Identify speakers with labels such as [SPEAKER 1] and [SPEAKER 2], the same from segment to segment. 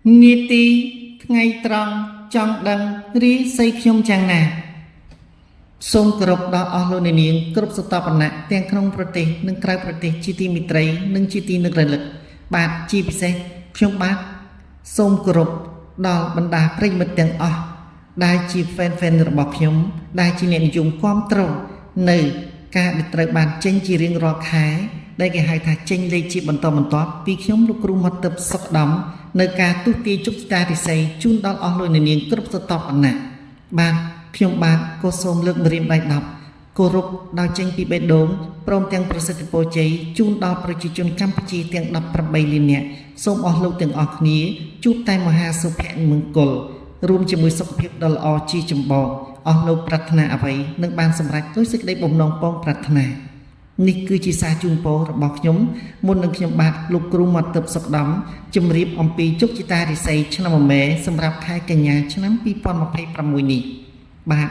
[SPEAKER 1] នីតិថ្ងៃត្រង់ចង់ដឹងរីស័យខ្ញុំយ៉ាងណាសូមគោរពដល់អស់លោកអ្នកនាងគ្រប់សតបណៈទាំងក្នុងប្រទេសនិងក្រៅប្រទេសជាទីមេត្រីនិងជាទីនឹករលឹកបាទជាពិសេសខ្ញុំបាទសូមគោរពដល់បណ្ដាប្រិយមិត្តទាំងអស់ដែលជា fan របស់ខ្ញុំដែលជាអ្នកនិយមគ្រប់គ្រងនៅការដែលត្រូវបានចេញជារៀងរាល់ខែដែលគេហៅថាចេញលេខជាបន្តបន្ទាប់ពីខ្ញុំលោកគ្រូមកទឹកសុកដំនៅការទូទាយជោគជតារិស័យជូនដល់អស់លោកអ្នកនាងគ្រប់សតបណៈបាទខ្ញុំបាទក៏សូមលើកម្រាមដៃ10គោរពដល់ចេញពីបេះដូងព្រមទាំងប្រសិទ្ធពរជ័យជូនដល់ប្រជាជនកម្ពុជាទាំង18លាននាក់សូមអស់លោកទាំងអស់គ្នាជួបតែមហាសុភមង្គលរួមជាមួយសុខភាពដ៏ល្អជាចម្បងអស់លោកប្រាថ្នាអ្វីនឹងបានសម្រេចដោយសេចក្តីបំណងពងប្រាថ្នានេះគឺជាសារជូនពររបស់ខ្ញុំមុននឹងខ្ញុំបាទលោកគ្រូមកទឹកសុកដំជម្រាបអំពីជោគជតារិស័យឆ្នាំមមែសម្រាប់ខែកញ្ញាឆ្នាំ2026នេះបាទ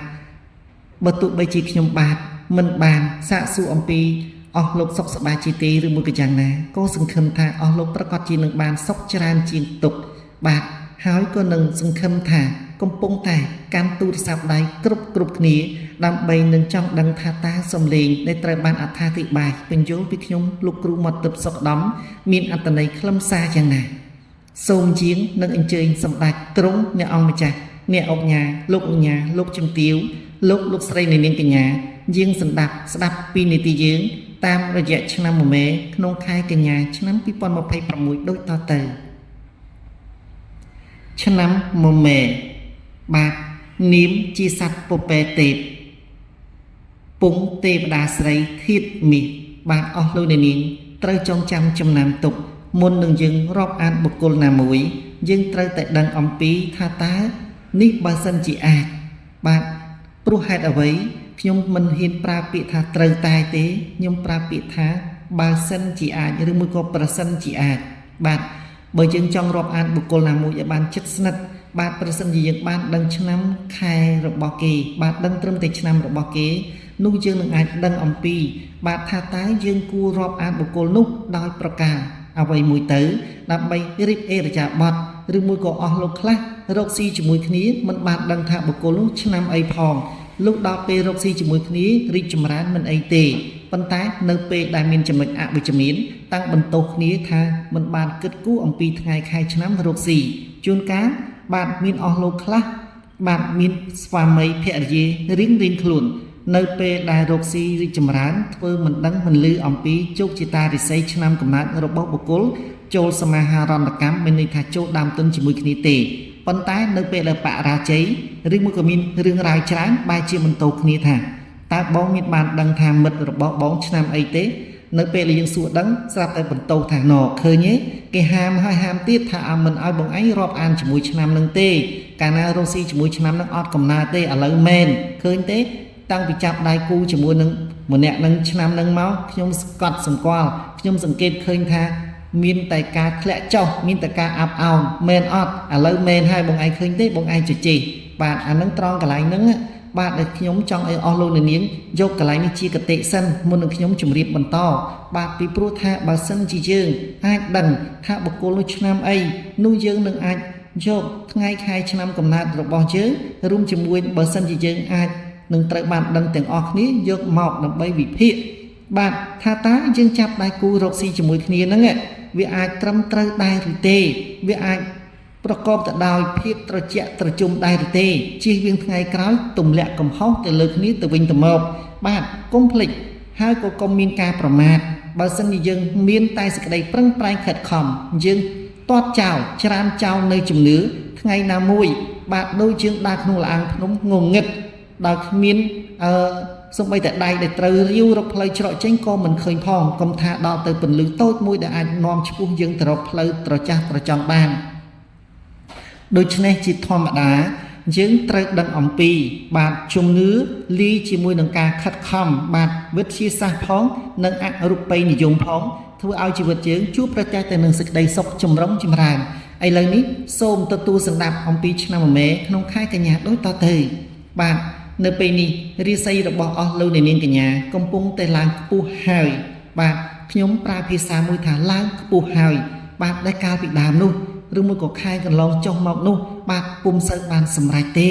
[SPEAKER 1] បើទោះបីជាខ្ញុំបាទមិនបានសាកសួរអំពីអស់លោកសុខសប្បាយជាទេឬមួយក៏យ៉ាងណាក៏សង្ឃឹមថាអស់លោកប្រកាសជានឹងបានសុខច្រើនជាងទុកបាទហើយក៏នឹងសង្ឃឹមថាកំពុងតែកាន់ទូរស័ព្ទដៃគ្រប់គ្នាដើម្បីនឹងចង់ដឹងថាតើសំឡេងដែលត្រូវបានអត្ថាធិប្បាយបញ្យល់ពីខ្ញុំលោកគ្រូមកទឹកសុកដំមានអត្ថន័យខ្លឹមសារយ៉ាងណាសូមជាងនឹងអញ្ជើញសម្ដេចទ្រង់អ្នកអង្គម្ចាស់អ្នកអង្គញាលោកអង្គញាលោកជំទាវលោកស្រីនាងកញ្ញាយើងស្ដាប់ពីនីតិយើងតាមរយៈឆ្នាំមមែក្នុងខែកញ្ញាឆ្នាំ2026ដូចតទៅឆ្នាំមមែបាទនាមជាសត្វពពែទេពពងទេវតាស្រីធាតុមាសបាទអស់លោកអ្នកនាងត្រូវចងចាំចំណាំទុកមុននឹងយើងរាប់អានបុគ្គលណាមួយយើងត្រូវតែដឹងអំពីថាតើនេះបើសិនជាអាចបាទព្រោះហេតុអ្វីខ្ញុំមិនហ៊ានប្រើពាក្យថាត្រូវតែទេខ្ញុំប្រើពាក្យថាបើសិនជាអាចឬមួយក៏ប្រសិនជាអាចបាទបើយើងចង់រាប់អានបុគ្គលណាមួយឲ្យបានជិតស្និទ្ធបាទប្រសិនជាយើងបានដឹងឆ្នាំខែរបស់គេបាទដឹងត្រឹមតែឆ្នាំរបស់គេនោះយើងនឹងអាចដឹងអំពីបាទថាតើយើងគួររាប់អានបុគ្គលនោះដោយប្រការអ្វីមួយទៅដើម្បីរៀបអេរយាប័ត្រឬមួយក៏អស់លោកខ្លះរកស៊ីជាមួយគ្នាមិនបានដឹងថាបុគ្គលនោះឆ្នាំអីផងលោកដល់ពេលរកស៊ីជាមួយគ្នារីកចម្រើនមិនអីទេប៉ុន្តែនៅពេលដែលមានចំណុចអវិជ្ជមានតាំងបន្ទោសគ្នាថាមិនបានគិតគូរអំពីថ្ងៃខែឆ្នាំរកស៊ីជួនកាលបាទមានអស់លោកខ្លះបាទមានស្វាមីភរិយារៀងខ្លួននៅពេលដែលរកស៊ីរីកចម្រើនធ្វើមិនដឹងមិនឮអំពីជោគជតារិស័យឆ្នាំកំណើតរបស់បុគ្គលចូលសមាហារណកម្មមានន័យថាចូលដើមទុនជាមួយគ្នាទេប៉ុន្តែនៅពេលដែលបរាជ័យឬមួយក៏មានរឿងរ៉ាវច្រើនបែរជាបន្តគ្នាថាតើបងមានបានដឹងថាមិត្តរបស់បងឆ្នាំអីទេនៅពេលដែលយើងសួរដឹងស្រាប់តែបន្តថាណឃើញទេគេហាមហើយហាមទៀតថាមិនឲ្យបងឯងរាប់អានជាមួយឆ្នាំនឹងទេកាលណារស់ស៊ីជាមួយឆ្នាំនឹងអត់កំណើតទេឥឡូវមែនឃើញទេតាំងពីចាប់ដៃគូជាមួយនឹងម្នាក់នឹងឆ្នាំនឹងមកខ្ញុំស្កត់សម្គាល់ខ្ញុំសង្កេតឃើញថាមានតែការធ្លាក់ចុះមានតែការអាប់អោនមែនអត់ឥឡូវមែនហើយបងឯងឃើញទេបងឯងជជែកបាទអានឹងត្រង់កន្លែងហ្នឹងបាទដែលខ្ញុំចង់ឲ្យអស់លោកអ្នកនាងយកកន្លែងនេះជាកតិសិនមុននឹងខ្ញុំជម្រាបបន្តបាទពីព្រោះថាបើសិនជាយើងអាចដឹងថាបុគ្គលនោះឆ្នាំអីនោះយើងនឹងអាចយកថ្ងៃខែឆ្នាំកំណើតរបស់យើងរួមជាមួយបើសិនជាយើងអាចនឹងត្រូវបានដឹងទាំងអស់គ្នាយកមកដើម្បីវិភាគបាទថាតើយើងចាប់ដៃគូរកស៊ីជាមួយគ្នាហ្នឹងវាអាចត្រឹមត្រូវដែរឬទេវាអាចប្រកបទៅដោយភាពត្រជាក់ត្រជុំដែរឬទេជៀសវាងថ្ងៃក្រោយទម្លាក់កំហុសទៅលើគ្នាទៅវិញទៅមកបាទកុំភ្លេចហើយក៏កុំមានការប្រមាទបើសិនជាយើងមានតែសេចក្តីប្រឹងប្រែងខិតខំយើងទាត់ចោលច្រានចោលនៅជំនឿថ្ងៃណាមួយបាទដូចយើងដើរក្នុងលាងភ្នំងងឹតដោយគ្មានសូម្បីតែដៃដែលត្រូវរាវរកផ្លូវច្រកចេញក៏មិនឃើញផងកុំថាដល់ទៅពន្លឺតូចមួយដែលអាចនាំឈ្មោះយើងទៅរកផ្លូវត្រចះត្រចង់បានដូច្នេះជាធម្មតាយើងត្រូវដឹងអំពីបាទជំនឿលាយជាមួយនឹងការខិតខំបាទវិទ្យាសាស្ត្រផងនិងអរូបីនិយមផងធ្វើឲ្យជីវិតយើងជួបប្រទះតែនឹងសេចក្តីសុខចម្រុងចម្រើនឥឡូវនេះសូមទទួលស្ដាប់អំពីឆ្នាំមមែក្នុងខែកញ្ញាដូចតទៅបាទនៅពេលនេះរាសីរបស់អស់លោកអ្នកនាងកញ្ញាកំពុងតែឡើងខ្ពស់ហើយបាទខ្ញុំប្រើភាសាមួយថាឡើងខ្ពស់ហើយបាទដែលកាលពីដើមនោះ ឬមួយក៏ខែកន្លងចុះមកនោះបាទពុំសូវបានសម្រេចទេ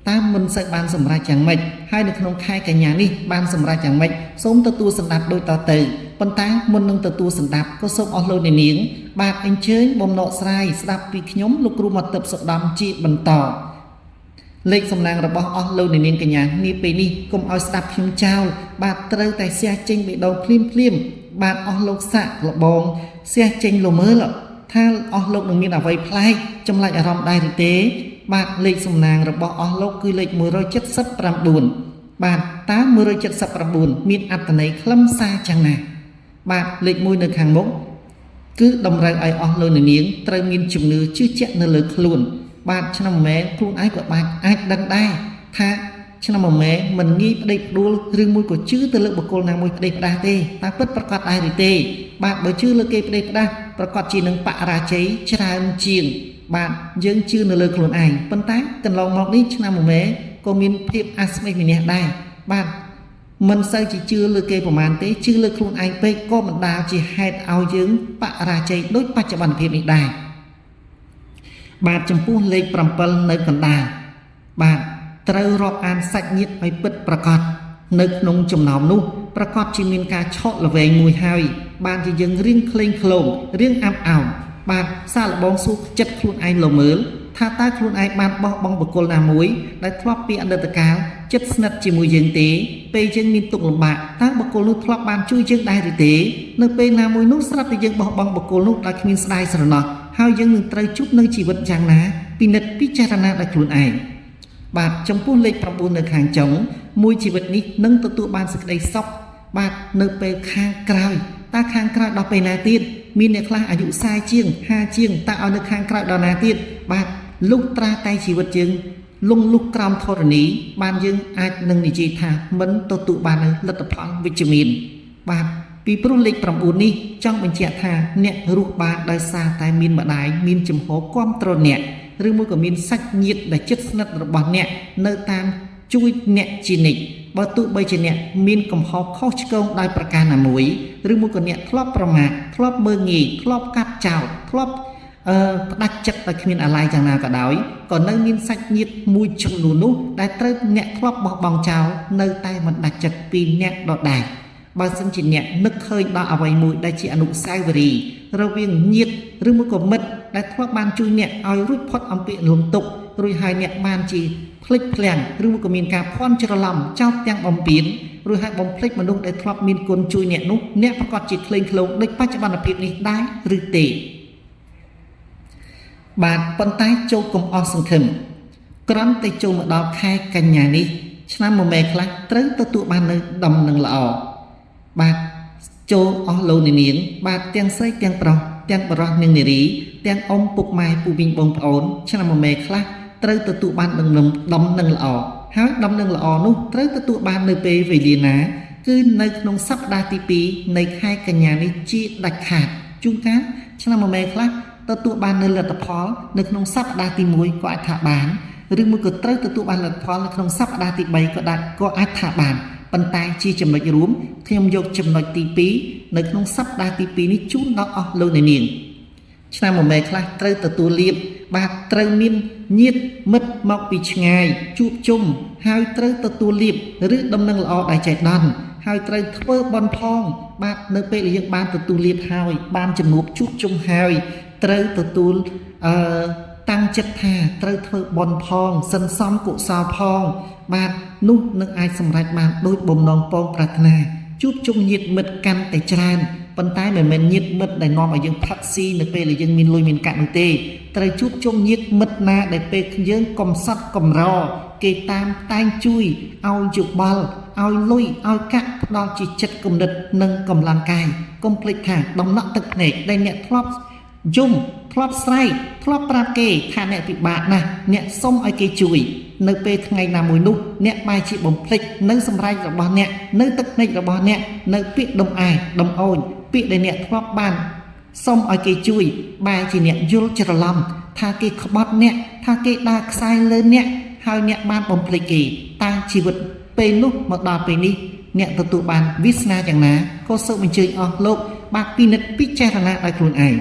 [SPEAKER 1] តាមមិនសូវបានសម្រេចយ៉ាងម៉េចហើយនៅក្នុងខែកញ្ញានេះបានសម្រេចយ៉ាងម៉េចសូមទទួលសម្ដាប់ដូចតទៅប៉ុន្តែមុននឹងទទួលសម្ដាប់ក៏សូមអស់លោកអ្នកនាងបាទអញ្ជើញបំណកស្រាយស្ដាប់ពីខ្ញុំលោកគ្រូមកទឹកសុខដំជាបន្តលេខសំណាងរបស់អស់លោកអ្នកនាងកញ្ញានេះពេលនេះកុំឲ្យស្ដាប់ខ្ញុំចោលបាទត្រូវតែស្ទះចេញបេះដូងភ្លាមបាទអស់លោកសាក់លបងស្ទះចេញលមើលថាអស់លោកនឹងមានអ្វីប្លែកចម្លែកអារម្មណ៍ដែរឬទេបាទលេខសំណាងរបស់អស់លោកគឺលេខ179បាទតើ179មានអត្ថន័យខ្លឹមសារយ៉ាងណាបាទលេខ1នៅខាងមុខគឺតម្រូវឲ្យអស់លោកអ្នកនាងត្រូវមានជំនឿជឿជាក់នៅលើខ្លួនបាទឆ្នាំម៉ែខ្លួនឯងក៏អាចដឹងដែរថាឆ្នាំម៉ែមិនងាយប្តេជ្ញាផ្ដួលឬមួយក៏ជឿទៅលើបុគ្គលណាមួយប្តេជ្ញាផ្ដាស់ទេតែពិតប្រកបដែរឬទេបាទបើជឿលើគេប្តេជ្ញាផ្ដាស់ប្រកបជានឹងបរាជ័យច្រើនជាងបាទយើងជឿនៅលើខ្លួនឯងប៉ុន្តែកន្លងមកនេះឆ្នាំម៉ែក៏មានភាពអាស្មិចម្នាក់ដែរបាទមិនសូវជាជឿលើគេប្រហែលទេជឿលើខ្លួនឯងពេកក៏បណ្ដាលជាហេតុឲ្យយើងបរាជ័យដូចបច្ចុប្បន្នភាពនេះដែរបាទចំពោះលេខ7នៅកណ្ដាលបាទត្រូវរាប់អានសាច់ញាតិឲ្យពិតប្រាកដនៅក្នុងចំណោមនោះប្រកបជាមានការឆក់ល្វែងមួយហើយបានជាយើងរៀងក្លែងក្លងរៀងអាប់អោនបាទសាកល្បងសួរចិត្តខ្លួនឯងលមើលថាតើខ្លួនឯងបានបោះបង់បុគ្គលណាមួយដែលធ្លាប់ពីអតីតកាលចិត្តស្និទ្ធជាមួយយើងទេពេលយើងមានទុក្ខលំបាកតើបុគ្គលនោះធ្លាប់បានជួយយើងដែរឬទេនៅពេលណាមួយនោះស្រាប់តែយើងបោះបង់បុគ្គលនោះដោយគ្មានស្ដាយស្រណោះហើយយើងនឹងត្រូវជួបនឹងជីវិតយ៉ាងណាពិនិត្យពិចារណាដោយខ្លួនឯងបាទចំពោះលេខ9នៅខាងចុងមួយជីវិតនេះនឹងទទួលបានសេចក្តីសុខបាទនៅពេលខាងក្រោយតើខាងក្រោយដល់ពេលណាទៀតមានអ្នកខ្លះអាយុ40ជាង50ជាងតើឲ្យនៅខាងក្រោយដល់ណាទៀតបាទលុះត្រាតែជីវិតយើងលងលុះក្រោមធរណីបានយើងអាចនឹងនិយាយថាមិនទទួលបាននៅលទ្ធផលវិជ្ជមានបាទពីព្រោះលេខ9នេះចង់បញ្ជាក់ថាអ្នករស់បានដោយសារតែមានម្ដាយមានចំហគាំទ្រអ្នកឬមួយក៏មានសាច់ញាតិដែលជិតស្និទ្ធរបស់អ្នកនៅតាមជួយអ្នកជានិច្ចបើទោះបីជាអ្នកមានកំហុសខុសឆ្គងដោយប្រការណាមួយឬមួយក៏អ្នកធ្លាប់ប្រមាថធ្លាប់មើលងាយធ្លាប់កាត់ចោលធ្លាប់ផ្ដាច់ចិត្តតែគ្មានអាល័យយ៉ាងណាក៏ដោយក៏នៅមានសាច់ញាតិមួយចំនួននោះដែលត្រូវអ្នកធ្លាប់បោះបង់ចោលនៅតែមិនដាច់ចិត្តពីអ្នកដដែលបើសិនជាអ្នកនឹកឃើញដល់អ្វីមួយដែលជាអនុស្សាវរីយ៍រវាងញាតិឬមួយក៏មិត្តដែលធ្លាប់បានជួយអ្នកឲ្យរួចផុតអំពីលំទុករួចហើយអ្នកបានជាភ្លេចភ្លាំងឬមួយក៏មានការភ័ន្តច្រឡំចោទទាំងបំពេញរួចហើយបំភ្លេចមនុស្សដែលធ្លាប់មានគុណជួយអ្នកនោះអ្នកប្រកាសជាក្លែងក្លងដូចបច្ចុប្បន្នភាពនេះដែរឬទេបាទប៉ុន្តែចូលកុំអស់សង្ឃឹមគ្រាន់តែចូលមកដល់ខែកញ្ញានេះឆ្នាំម៉ែខ្លះត្រូវទទួលបាននៅដំណឹងល្អបាទចូលអស់លោកនាងបាទទាំងស្រីទាំងប្រុសទាំងបរិសុទ្ធនិងនារីទាំងអ៊ំពុកម៉ែពូវីងបងប្អូនឆ្នាំម៉ែខ្លះត្រូវទទួលបានដំណឹងល្អហើយដំណឹងល្អនោះត្រូវទទួលបាននៅពេលវេលាណាគឺនៅក្នុងសប្តាហ៍ទី2នៃខែកញ្ញានេះជាដាច់ខាតជួនកាលឆ្នាំម៉ែខ្លះទទួលបាននៅលទ្ធផលនៅក្នុងសប្តាហ៍ទី1ក៏អាចថាបានឬមួយក៏ត្រូវទទួលបានលទ្ធផលនៅក្នុងសប្តាហ៍ទី3ក៏អាចថាបានប៉ុន្តែជាចំណុចរួមខ្ញុំយកចំណុចទី2នៅក្នុងសប្តាហ៍ទី2នេះជូនដល់អស់លោកអ្នកនាងឆ្នាំម៉ែខ្លះត្រូវទទួលលៀបបាទត្រូវមានញាតិមិត្តមកពីឆ្ងាយជួបជុំហើយត្រូវទទួលលៀបឬដំណឹងល្អដែលចៃដន្យហើយត្រូវធ្វើបន់ផងបាទនៅពេលដែលយើងបានទទួលលៀបហើយបានជំនួបជួបជុំហើយត្រូវទទួលតាំងចិត្តថាត្រូវធ្វើបន់ផងសន្សំកុសលផងបាទនោះនឹងអាចសម្រេចបានដោយបំណងពងប្រាថ្នាជួបជុំញាតិមិត្តកាន់តែច្រើនប៉ុន្តែមិនមែនញាតិមិត្តដែលនាំឲ្យយើងផឹកស៊ីនៅពេលដែលយើងមានលុយមានកាក់នោះទេត្រូវជួបជុំញាតិមិត្តណាដែលពេលយើងកំសត់កំរគេតាមតែងជួយឲ្យយោបល់ឲ្យលុយឲ្យកាក់ផ្ដល់ជាចិត្តគំនិតនិងកម្លាំងកាយកុំភ្លេចថាដំណក់ទឹកភ្នែកដែលអ្នកធ្លាប់យំធ្លាប់ស្រែកធ្លាប់ប្រាប់គេថាអ្នកពិបាកណាស់អ្នកសុំឲ្យគេជួយនៅពេលថ្ងៃណាមួយនោះអ្នកបែរជាបំភ្លេចនៅសម្រែករបស់អ្នកនៅទឹកភ្នែករបស់អ្នកនៅពាក្យដុំអែដុំអូនពាក្យដែលអ្នកធ្លាប់បានសុំឲ្យគេជួយបែរជាអ្នកយល់ច្រឡំថាគេក្បត់អ្នកថាគេដើរខ្សែលើអ្នកហើយអ្នកបានបំភ្លេចគេតាំងជីវិតពេលនោះមកដល់ពេលនេះអ្នកទទួលបានវាសនាយ៉ាងណាក៏សូមអញ្ជើញអស់លោកបាទពិនិត្យពិចារណាដោយខ្លួនឯង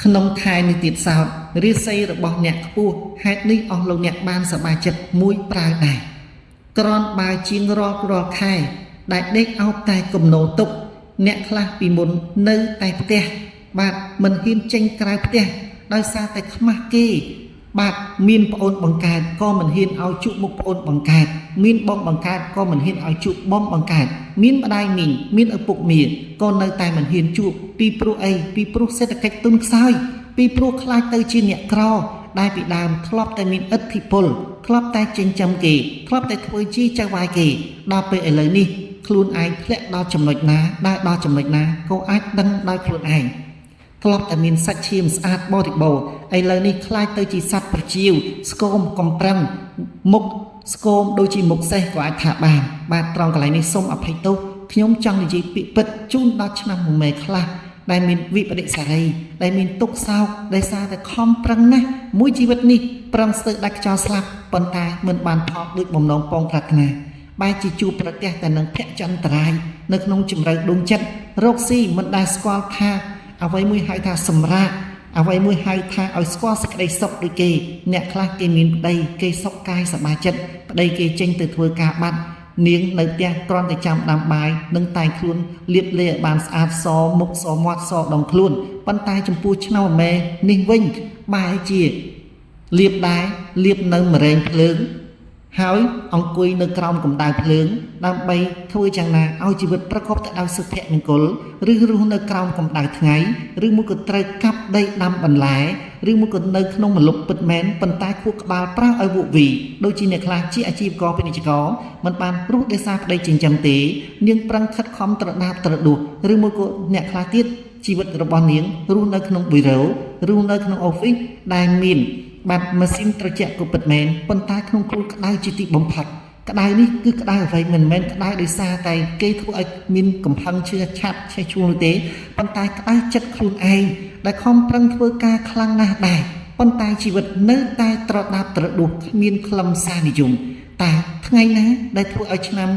[SPEAKER 1] ក្នុងខែនេះទៀតសោតរាសីរបស់អ្នកខ្ពស់ហេតុនេះអស់លោកអ្នកបានសប្បាយចិត្តមួយប្រើដែរក្រនបើជាងរាល់ខែដែលដេកអោបតែគំនោទុកអ្នកខ្លះពីមុននៅតែផ្ទះបាទមិនហ៊ានចេញក្រៅផ្ទះដោយសារតែខ្មាស់គេបាទមានប្អូនបង្កើតក៏មិនហ៊ានឲ្យជួបមុខប្អូនបង្កើតមានបងបង្កើតក៏មិនហ៊ានឲ្យជួបបងបង្កើតមានម្ដាយមីងមានឪពុកមាក៏នៅតែមិនហ៊ានជួបពីព្រោះអីពីព្រោះសេដ្ឋកិច្ចទុនខ្សោយពីព្រោះខ្លាចទៅជាអ្នកក្រដែលពីដើមធ្លាប់តែមានឥទ្ធិពលធ្លាប់តែចិញ្ចឹមគេធ្លាប់តែធ្វើជាចៅវាយគេដល់ពេលឥឡូវនេះខ្លួនឯងធ្លាក់ដល់ចំណុចណាដើរដល់ចំណុចណាក៏អាចដឹងដោយខ្លួនឯងធ្លាប់តែមានសាច់ឈាមស្អាតបរិបូរណ៍ឥឡូវនេះខ្លាចទៅជាសត្វប្រជាវស្គមកំប្រឹងមុខស្គមដូចជាមុខសេះក៏អាចថាបានបាទត្រង់កន្លែងនេះសូមអភ័យទោសខ្ញុំចង់និយាយពាក្យពិតជូនដល់ឆ្នាំមុំមេខ្លះដែលមានវិបដិសារីដែលមានទុក្ខសោកដែលសារតែខំប្រឹងណាស់មួយជីវិតនេះប្រឹងស្ទើរដាច់ខ្យល់ស្លាប់ប៉ុន្តែមិនបានផលដូចបំណងពងប្រាថ្នាបែរជាជួបប្រទះតែនឹងភក្ចន្តរាយនៅក្នុងជំរៅដួងចិត្តរកស៊ីមិនដែលស្គាល់ថាអ្វីមួយហៅថាសម្រាកអ្វីមួយហៅថាឲ្យស្គាល់សេចក្តីសុខដូចគេអ្នកខ្លះគេមានប្តីគេសុខកាយសប្បាយចិត្តប្តីគេចេញទៅធ្វើការបាត់នាងនៅផ្ទះគ្រាន់តែចាំដាំបាយនឹងតែងខ្លួនលាបលេឲ្យបានស្អាតសមុខសមាត់សដងខ្លួនប៉ុន្តែចំពោះឆ្នាំម៉ែនេះវិញបែរជាលាបដែរលាបនៅមរែងភ្លើងហើយអង្គុយនៅក្រោមកម្ដៅភ្លើងដើម្បីធ្វើយ៉ាងណាឲ្យជីវិតប្រកបទៅដោយសុភមង្គលឬរស់នៅក្រោមកម្ដៅថ្ងៃឬមួយក៏ត្រូវកាប់ដីដាំបន្លែឬមួយក៏នៅក្នុងម្លប់ពិតមែនប៉ុន្តែខួរក្បាលប្រើឲ្យវក់វីដូចជាអ្នកខ្លះជាអាជីវករពាណិជ្ជករមិនបានរស់ដោយសារប្តីចិញ្ចឹមទេនាងប្រឹងខិតខំត្រដាបត្រដួសឬមួយក៏អ្នកខ្លះទៀតជីវិតរបស់នាងរស់នៅក្នុងប៊ីរ៉ូរស់នៅក្នុងអូហ្វីសដែលមានបាទម៉ាស៊ីនត្រជាក់ក៏ពិតមែនប៉ុន្តែក្នុងខ្លួនក្តៅជាទីបំផុតក្តៅនេះគឺក្តៅអ្វីមិនមែនក្តៅដោយសារតែគេធ្វើឲ្យមានកំហឹងឈឺឆាប់ឆេះឈួលនោះទេប៉ុន្តែក្តៅចិត្តខ្លួនឯងដែលខំប្រឹងធ្វើការខ្លាំងណាស់ដែរប៉ុន្តែជីវិតនៅតែត្រដាបត្រដួសគ្មានខ្លឹមសារនិយមតែថ្ងៃណាដែលធ្វើឲ្យឆ្នាំ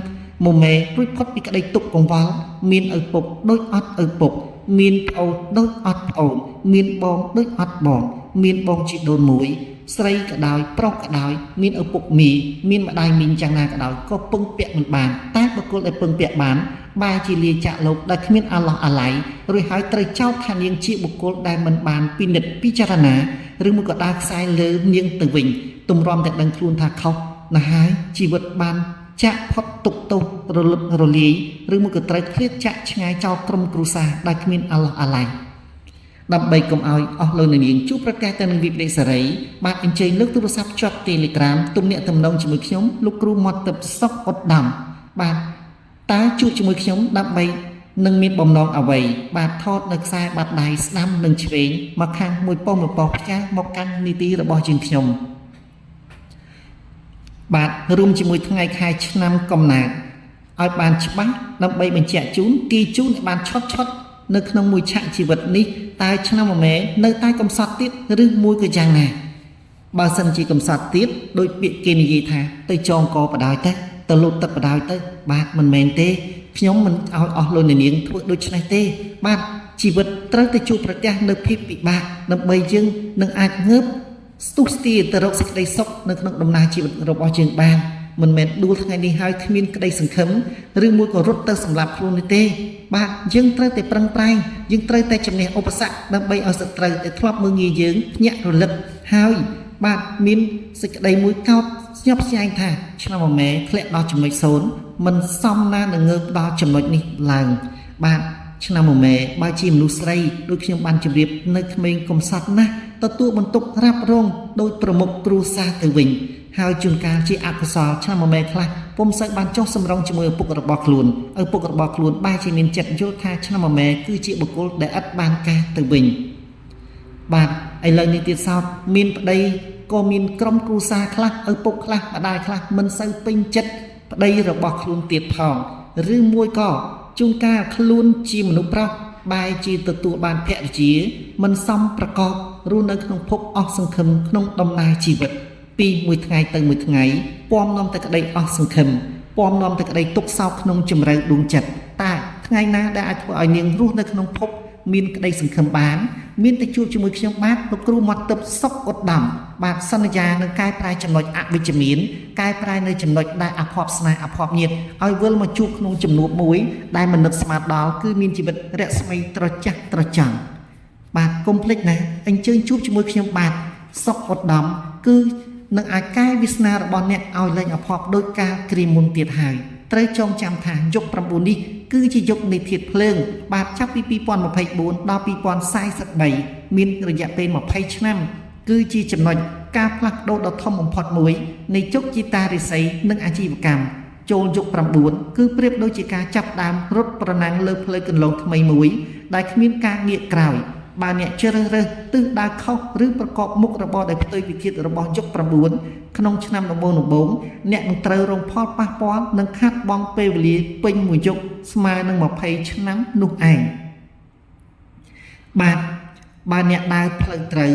[SPEAKER 1] មុំមេរួចផុតពីក្តីទុក្ខកង្វល់មានឪពុកដូចអត់ឪពុកមានប្អូនដូចអត់ប្អូនមានបងដូចអត់បងមានបងជីដូនមួយស្រីក៏ដោយប្រុសក៏ដោយមានឪពុកមីមានម្ដាយមីងយ៉ាងណាក៏ដោយក៏ពឹងពាក់មិនបានតែបុគ្គលដែលពឹងពាក់បានបែរជាលាចាក់លោកដែលគ្មានអាឡោះអាល័យរួចហើយត្រូវចោទថានាងជាបុគ្គលដែលមិនបានពិនិត្យពិចារណាឬមួយក៏ដើរខ្សែលើនាងទៅវិញទម្រាំតែដឹងខ្លួនថាខុសណាស់ហើយជីវិតបានចាក់ផុតទុកទោសរលឹករលាយឬមួយក៏ត្រូវឃ្លាតចាក់ឆ្ងាយចោលក្រុមគ្រួសារដែលគ្មានអាឡោះអាល័យដើម្បីកុំឲ្យអស់លោកនាងជួបប្រកាសទៅនឹងវិបដិសារីបាទអញ្ជើញលើកទូរស័ព្ទជាប់ Telegram ទំនាក់ទំនងជាមួយខ្ញុំលោកគ្រូមាត់ទឹកសុកអ៊ុតដាំបាទតើជួបជាមួយខ្ញុំដើម្បីនឹងមានបំណងអ្វីបាទថតនៅខ្សែបាត់ដៃស្ដាំនិងឆ្វេងមកខាងមួយប៉ុស្តិ៍ផ្កាមកកាន់នីតិរបស់ជាងខ្ញុំបាទរួមជាមួយថ្ងៃខែឆ្នាំកំណើតឲ្យបានច្បាស់ដើម្បីបញ្ជាក់ជូនទីជូនឲ្យបានឆុតនៅក្នុងមួយឆាកជីវិតនេះតើឆ្នាំម៉ែនៅតែកំសត់ទៀតឬមួយក៏យ៉ាងណាបើសិនជាកំសត់ទៀតដោយពាក្យគេនិយាយថាទៅចងកបដោយទៅលូតទឹកបដោយទៅបាទមិនមែនទេខ្ញុំមិនឲ្យអស់លោកនាងធ្វើដូច្នេះទេបាទជីវិតត្រូវតែជួបប្រទះនៅភាពពិបាកដើម្បីយើងនឹងអាចងើបស្ទុះស្ទាទៅរកសេចក្តីសុខនៅក្នុងដំណើរជីវិតរបស់យើងបានមិនមែនដួលថ្ងៃនេះហើយគ្មានក្តីសង្ឃឹមឬមួយក៏រត់ទៅសម្លាប់ខ្លួននេះទេបាទយើងត្រូវតែប្រឹងប្រែងយើងត្រូវតែជំនះឧបសគ្គដើម្បីឲ្យសត្រូវដែលធ្លាប់មើលងាយយើងភ្ញាក់រលឹកហើយបាទមានសេចក្តីមួយកោតស្ញប់ស្ញែងថាឆ្នាំម៉ែធ្លាក់ដល់ចំណុច0មិនសមណានឹងងើបដល់ចំណុចនេះឡើងបាទឆ្នាំម៉ែបើជាមនុស្សស្រីដូចខ្ញុំបានជម្រាបនៅក្មេងកំសត់ណាស់ទទួលបន្ទុករ៉ាប់រងដោយប្រមុខគ្រួសារទៅវិញហើយជួនកាលជាអកុសលឆ្នាំម៉ែខ្លះពុំសូវបានចុះសម្រុងជាមួយឪពុករបស់ខ្លួនឪពុករបស់ខ្លួនបែរជាមានចិត្តយល់ថាឆ្នាំម៉ែគឺជាបុគ្គលដែលឥតបានការទៅវិញបាទឥឡូវនេះទៀតសោតមានប្តីក៏មានក្រុមគ្រួសារខ្លះឪពុកខ្លះម្ដាយខ្លះមិនសូវពេញចិត្តប្តីរបស់ខ្លួនទៀតផងឬមួយក៏ជួនកាលខ្លួនជាមនុស្សប្រុសបែរជាទទួលបានភរិយាមិនសមប្រកបរស់នៅក្នុងភពអស់សង្ឃឹមក្នុងដំណើរជីវិតពីមួយថ្ងៃទៅមួយថ្ងៃពំនាំតែក្តីអស់សង្ឃឹមពំនាំតែក្តីទុក្ខសោកក្នុងជំរៅដួងចិត្តតែថ្ងៃណាដែលអាចធ្វើឲ្យនាងរស់នៅក្នុងភពមានក្តីសង្ឃឹមបាន មានតែជួបជាមួយខ្ញុំបាទលោកគ្រូមកទឹកសុកឧត្តមបាទសន្យានឹងកែប្រែចំណុចអវិជ្ជមានកែប្រែនៅចំណុចដែលអភ័ព្វស្នេហ៍អភ័ព្វញាតឲ្យវិលមកជួបក្នុងចំនួនមួយដែលមនិតស្មាតដល់គឺមានជីវិតរស្មីត្រចះត្រចង់បាទកុំភ្លេចណាអញ្ជើញជួបជាមួយខ្ញុំបាទសុកឧត្តមគឺនឹងអាចកែវាសនារបស់អ្នកឲ្យលែងអភ័ព្វដោយការគ្រាមុនទៀតហើយត្រូវចងចាំថាយុគ9នេះគឺជាយុគនៃធាតុភ្លើងបាទចាប់ពី2024ដល់2043មានរយៈពេល20ឆ្នាំគឺជាចំណុចការផ្លាស់ប្ដូរដ៏ធំបំផុតមួយនៃជោគជតារិស័យនិងអាជីវកម្មចូលយុគ9គឺប្រៀបដូចជាការចាប់ដើមរត់ប្រណាំងលើផ្លូវគន្លងថ្មីមួយដែលគ្មានការងាកក្រោយបើអ្នកជ្រើសរើសទិសដៅខុសឬប្រកបមុខរបរដែលផ្ទុយពីធាតុរបស់យុគ9ក្នុងឆ្នាំដំបូងអ្នកនឹងត្រូវរងផលប៉ះពាល់និងខាត់បង់ពេលវេលាពេញមួយយុគស្មើនឹង20ឆ្នាំនោះឯងបាទបើអ្នកដើរផ្លូវត្រូវ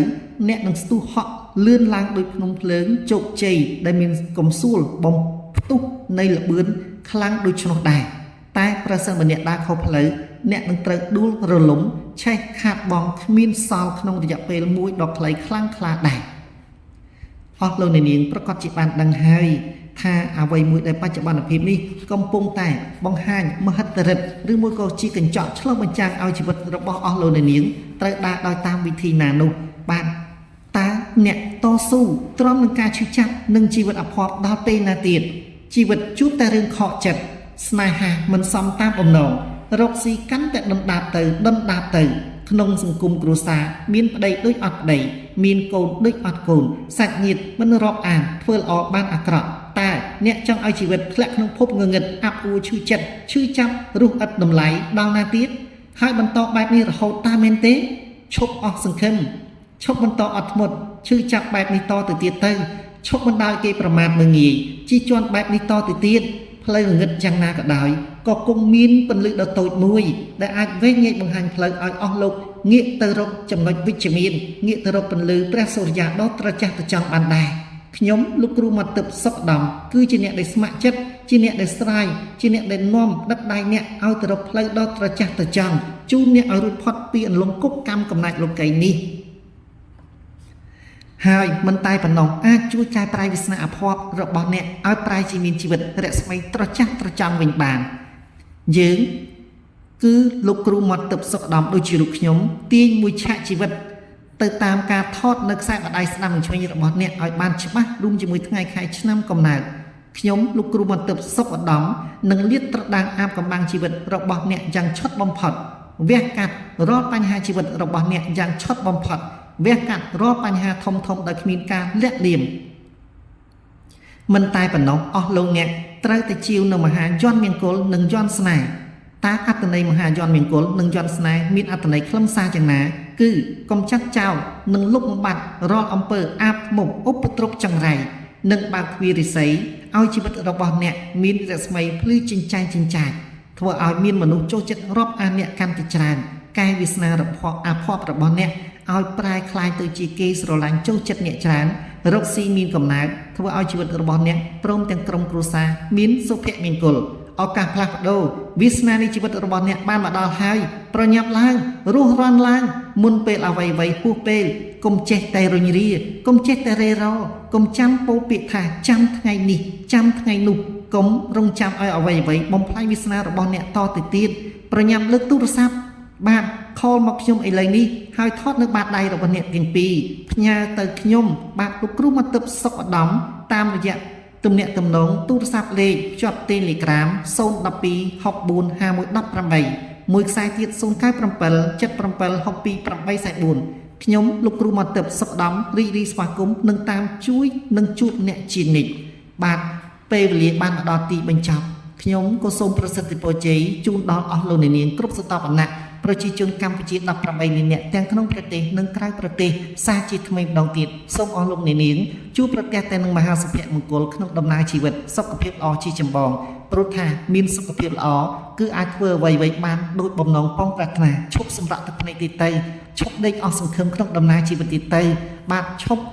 [SPEAKER 1] អ្នកនឹងស្ទុះហក់លឿនឡើងដោយភ្នំភ្លើងជោគជ័យដែលមានកំសួលបំផ្ទុះនៃល្បឿនខ្លាំងដូចឆ្នោះដែរតែប្រសិនបើអ្នកដើរខុសផ្លូវអ្នកនឹងត្រូវដួលរលំឆេះខាតបង់គ្មានសល់ក្នុងរយៈពេលមួយដ៏ខ្លីខ្លាំងក្លាដែរអស់លោកអ្នកនាងប្រកាសជាបានដឹងហើយថាអ្វីមួយដែលបច្ចុប្បន្នភាពនេះកំពុងតែបង្ហាញមហិទ្ធិឫទ្ធិឬមួយក៏ជាកញ្ចក់ឆ្លុះបញ្ចាំងឲ្យជីវិតរបស់អស់លោកអ្នកនាងត្រូវដើរដោយតាមវិធីណានោះបាទតើអ្នកតស៊ូទ្រាំនឹងការឈឺចាប់និងជីវិតអភ័ព្វដល់ពេលណាទៀតជីវិតជួបតែរឿងខកចិត្តស្នេហាមិនសមតាមបំណងរកស៊ីកាន់តែដុនដាបទៅក្នុងសង្គមគ្រួសារមានប្តីដូចអត់ប្តីមានកូនដូចអត់កូនសាច់ញាតិមិនរាប់អានធ្វើល្អបានអាក្រក់តែអ្នកចង់ឲ្យជីវិតធ្លាក់ក្នុងភពងងឹតអាប់អួរឈឺចិត្តឈឺចាប់រស់ឥតតម្លៃដល់ណាទៀតហើយបន្តបែបនេះរហូតតាមែនទេឈប់អស់សង្ឃឹមឈប់បន្តអត់ធ្មត់ឈឺចាប់បែបនេះតទៅទៀតទៅឈប់បណ្ដោយគេប្រមាថមើងងាយជិះជាន់បែបនេះតទៅទៀតផ្លូវងងឹតយ៉ាងណាក៏ដោយក៏គង់មានពន្លឺដ៏តូចមួយដែលអាចវែងញែកបង្ហាញផ្លូវឲ្យអស់លោកងាកទៅរកចំណុចវិជ្ជមានងាកទៅរកពន្លឺព្រះសូរ្យដ៏ត្រចះត្រចង់បានដែរខ្ញុំលោកគ្រូមកទឹកសុខដំគឺជាអ្នកដែលស្ម័គ្រចិត្តជាអ្នកដែលស្រាយជាអ្នកដែលនាំដឹកដៃអ្នកឲ្យទៅរកផ្លូវដ៏ត្រចះត្រចង់ជូនអ្នកឲ្យរួចផុតពីអន្លង់គុកកម្មកំណាចលោកីនេះហើយមិនតែប៉ុណ្ណោះអាចជួយកែប្រែវាសនាអភ័ព្វរបស់អ្នកឲ្យប្រែជាមានជីវិតរស្មីត្រចះត្រចង់វិញបានយើងគឺលោកគ្រូមាត់ទឹកសុខដំដូចជារូបខ្ញុំទាញមួយឆាកជីវិតទៅតាមការថតនៅខ្សែបណ្ដាយស្ដាំនិងឆ្វេងរបស់អ្នកឲ្យបានច្បាស់រួមជាមួយថ្ងៃខែឆ្នាំកំណើតខ្ញុំលោកគ្រូមាត់ទឹកសុខដំនឹងលាតត្រដាងអាបកំបាំងជីវិតរបស់អ្នកយ៉ាងឆុតបំផុតវះកាត់រាល់បញ្ហាជីវិតរបស់អ្នកយ៉ាងឆុតបំផុតវះកាត់រាល់បញ្ហាធំដោយគ្មានការលាក់លៀមមិនតែប៉ុណ្ណោះអស់លោកអ្នកត្រូវតែជាវនៅមហាយ័ន្តមង្គលនិងយ័ន្តស្នេហ៍តើអត្ថន័យមហាយ័ន្តមង្គលនិងយ័ន្តស្នេហ៍មានអត្ថន័យខ្លឹមសារយ៉ាងណាគឺកុំចាត់ចោលនិងលុបបំបាត់រាល់អំពើអាបមុខឧបទ្រពចង្រៃនិងបើកទ្វាររិស័យឲ្យជីវិតរបស់អ្នកមានរស្មីភ្លឺចិញ្ចាចធ្វើឲ្យមានមនុស្សចូលចិត្តរាប់អានអ្នកកាន់តែច្រើនកាយវាសនារបស់អភ័ព្វរបស់អ្នកឲ្យប្រែคล้ายទៅជាគេស្រឡាញ់ចូលចិត្តអ្នកច្រើនរកស៊ីមានកំណើតធ្វើឲ្យជីវិតរបស់អ្នកព្រមទាំងក្រុមគ្រួសារមានសុភមង្គលឱកាសផ្លាស់ប្ដូរវាសនានៃជីវិតរបស់អ្នកបានមកដល់ហើយប្រញាប់ឡើងរស់រាន់ឡើងមុនពេលអ្វីៗហួសពេលកុំចេះតែរញរាកុំចេះតែរេរកុំចាំពោលពាក្យថាចាំថ្ងៃនេះចាំថ្ងៃនោះកុំរងចាំឲ្យអ្វីៗបំផ្លាញវាសនារបស់អ្នកតទៅទៀតប្រញាប់លើកទូរស័ព្ទបាទខលមកខ្ញុំឥឡូវនេះហើយថតនៅបាតដៃរបស់អ្នកទាំងពីរផ្ញើទៅខ្ញុំបាទលោកគ្រូមកទឹកសុខឧត្តមតាមរយៈទំនាក់ទំនងទូរស័ព្ទលេខភ្ជាប់ Telegram 012 64 5118មួយខ្សែទៀត097 77 62 844ខ្ញុំលោកគ្រូមកទឹកសុខឧត្តមរីករាយស្វាគមន៍នឹងតាមជួយនឹងជួបអ្នកជានិច្ចបាទពេលវេលាបានមកដល់ទីបញ្ចប់ខ្ញុំក៏សូមប្រសិទ្ធពរជ័យជូនដល់អស់លោកអ្នកនាងគ្រប់ស្រទាប់វណ្ណៈប្រជាជនកម្ពុជា18លាននាក់ទាំងក្នុងប្រទេសនិងក្រៅប្រទេសសាជាថ្មីម្ដងទៀតសូមអស់លោកអ្នកនាងជួបប្រទះតែនឹងមហាសុភមង្គលក្នុងដំណើរជីវិតសុខភាពល្អជាចម្បងព្រោះថាមានសុខភាពល្អគឺអាចធ្វើអ្វីៗបានដោយបំណងប៉ងប្រាថ្នាឈប់សម្រាកទឹកភ្នែកទៀតទៅឈប់ដេកអស់សង្ឃឹមក្នុងដំណើរជីវិតទៀតទៅបាទឈប់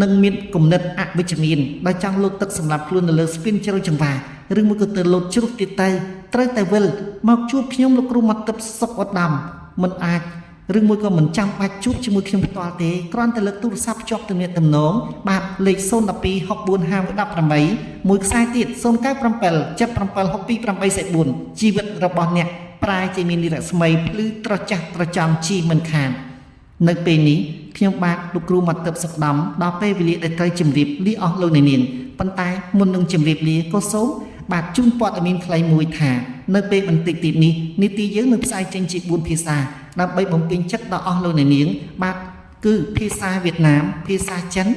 [SPEAKER 1] នឹងមានគំនិតអវិជ្ជមានដោយចង់លូតទឹកសម្រាប់ខ្លួននៅលើស្ពានជ្រៅចង្វាឬមួយក៏ទៅលូតជ្រុះទៀតទៅត្រូវតែវិលមកជួបខ្ញុំលោកគ្រូមកទឹកសុខឧត្តមមិនអាច ឬមួយក៏មិនចាំបាច់ជួបជាមួយខ្ញុំផ្ទាល់ទេគ្រាន់តែលើកទូរស័ព្ទភ្ជាប់ទំនាក់ទំនងបាទលេខ012 64 518មួយខ្សែទៀត097 77 62 844ជីវិតរបស់អ្នកប្រែជាមាននិរស្មីភ្លឺត្រចះត្រចំជីមិនខាននៅពេលនេះខ្ញុំបាទលោកគ្រូមកទឹកសុខដំដល់ពេលវេលាដែលត្រូវជម្រាបលាអស់លោកអ្នកនាងប៉ុន្តែមុននឹងជម្រាបលាក៏សូមបាទជូនព័ត៌មានខ្លីមួយថានៅពេលបន្តិចទៀតនេះនីតិយើងនឹងផ្សាយចេញជា4ភាសាដើម្បីបំពេញចិត្តដល់អស់លោកអ្នកនាងបាទគឺភាសាវៀតណាមភាសាចិន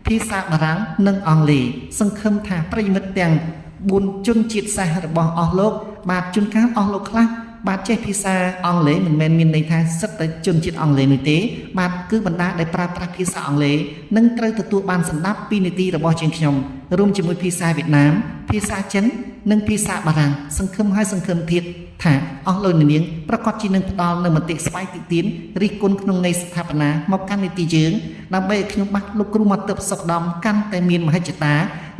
[SPEAKER 1] ភាសាបារាំងនិងអង់គ្លេសសង្ឃឹមថាប្រិយមិត្តទាំង4ជនជាតិសាសន៍របស់អស់លោកបាទជួនកាលអស់លោកខ្លះបាទចេះភាសាអង់គ្លេសមិនមែនមានន័យថាសិតតែជនជាតិអង់គ្លេសនោះទេបាទគឺបណ្ដាដែលប្រើប្រាស់ភាសាអង់គ្លេសនឹងត្រូវទទួលបានសម្ដាប់ពីនីតិរបស់ជាងខ្ញុំរួមជាមួយភាសាវៀតណាមភាសាចិននិងភាសាបារាំងសង្ឃឹមហើយសង្ឃឹមទៀតថាអស់លោកនាងប្រកាសជានឹងផ្ដល់នូវមតិស្វ័យតិទៀនរិះគន់ក្នុងន័យស្ថាបនាមកកាន់នីតិយើងដើម្បីឲ្យខ្ញុំបាទលោកគ្រូមកទឹកសុខដំកាន់តែមានមហិច្ឆតា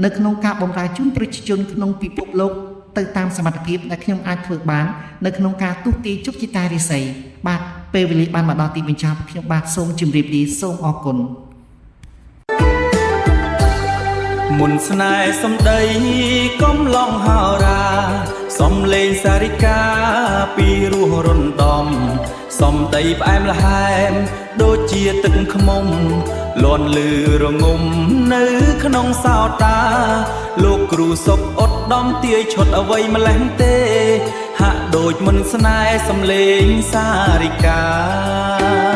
[SPEAKER 1] នៅក្នុងការបម្រើជូនប្រជាជនក្នុងពិភពលោកទៅតាមសមត្ថភាពដែលខ្ញុំអាចធ្វើបាននៅក្នុងការទូទាយជោគជតារិស័យបាទពេលវេលាបានមកដល់ទីបញ្ចប់ខ្ញុំបាទសូមជម្រាបលាសូមអរគុណ
[SPEAKER 2] មុនស្នេហ៍សំដីកំឡងហោរាសំលេងសារិកាពីរស់រំដំសំដីផ្អែមល្ហែមដូចជាទឹកខ្មុំលន់លឺរងំនៅក្នុងសោតាលោកគ្រូសុកអត់ដំទាយឈុតអ្វីម្លេះទេហាក់ដូចមុនស្នេហ៍សំលេងសារិកា